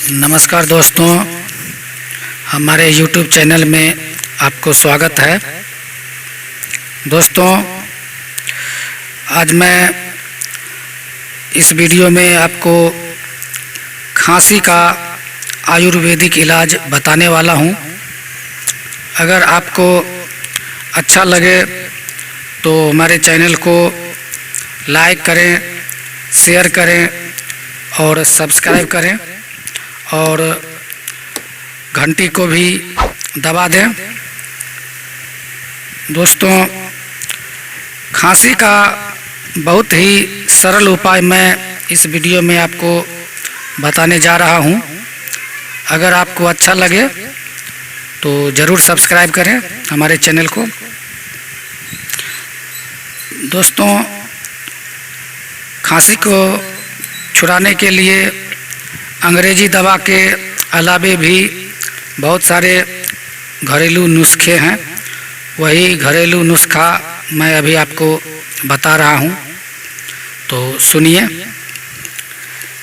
नमस्कार दोस्तों, हमारे YouTube चैनल में आपको स्वागत है। दोस्तों, आज मैं इस वीडियो में आपको खांसी का आयुर्वेदिक इलाज बताने वाला हूं। अगर आपको अच्छा लगे तो हमारे चैनल को लाइक करें, शेयर करें और सब्सक्राइब करें और घंटी को भी दबा दें। दोस्तों, खांसी का बहुत ही सरल उपाय मैं इस वीडियो में आपको बताने जा रहा हूं। अगर आपको अच्छा लगे तो ज़रूर सब्सक्राइब करें हमारे चैनल को। दोस्तों, खांसी को छुड़ाने के लिए अंग्रेजी दवा के अलावे भी बहुत सारे घरेलू नुस्खे हैं। वही घरेलू नुस्खा मैं अभी आपको बता रहा हूं, तो सुनिए।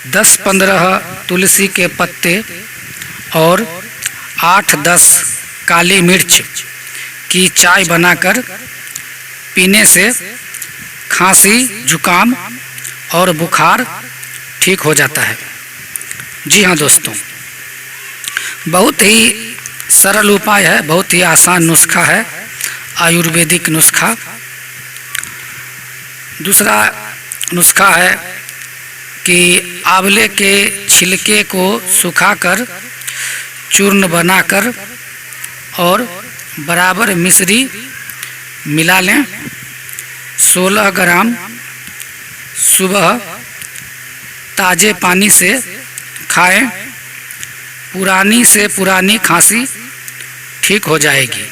10-15 तुलसी के पत्ते और 8-10 काली मिर्च की चाय बनाकर पीने से खांसी, जुकाम और बुखार ठीक हो जाता है। जी हाँ दोस्तों, बहुत ही सरल उपाय है, बहुत ही आसान नुस्खा है, आयुर्वेदिक नुस्खा। दूसरा नुस्खा है कि आंवले के छिलके को सुखाकर चूर्ण बनाकर और बराबर मिश्री मिला लें। 16 ग्राम सुबह ताजे पानी से खाएं। पुरानी से पुरानी खांसी ठीक हो जाएगी।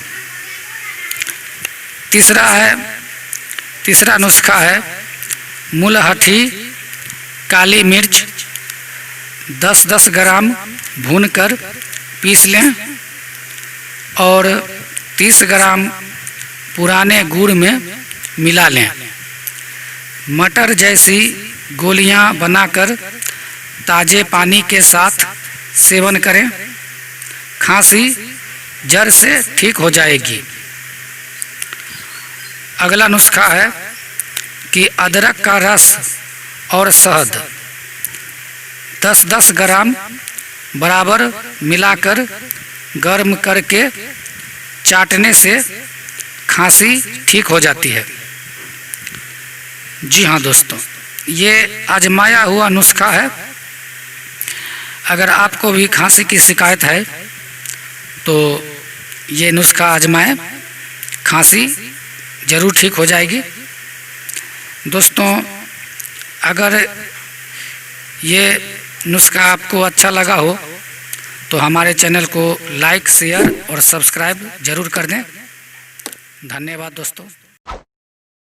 तीसरा नुस्खा है मुलहठी काली मिर्च 10-10 ग्राम भूनकर पीस लें और 30 ग्राम पुराने गुड़ में मिला लें। मटर जैसी गोलियां बनाकर ताजे पानी के साथ सेवन करें। खांसी जड़ से ठीक हो जाएगी। अगला नुस्खा है कि अदरक का रस और शहद 10-10 ग्राम बराबर मिलाकर गर्म करके चाटने से खांसी ठीक हो जाती है। जी हाँ दोस्तों, ये आजमाया हुआ नुस्खा है। अगर आपको भी खांसी की शिकायत है तो ये नुस्खा आजमाएं, खांसी ज़रूर ठीक हो जाएगी। दोस्तों, अगर ये नुस्खा आपको अच्छा लगा हो तो हमारे चैनल को लाइक, शेयर और सब्सक्राइब ज़रूर कर दें। धन्यवाद दोस्तों।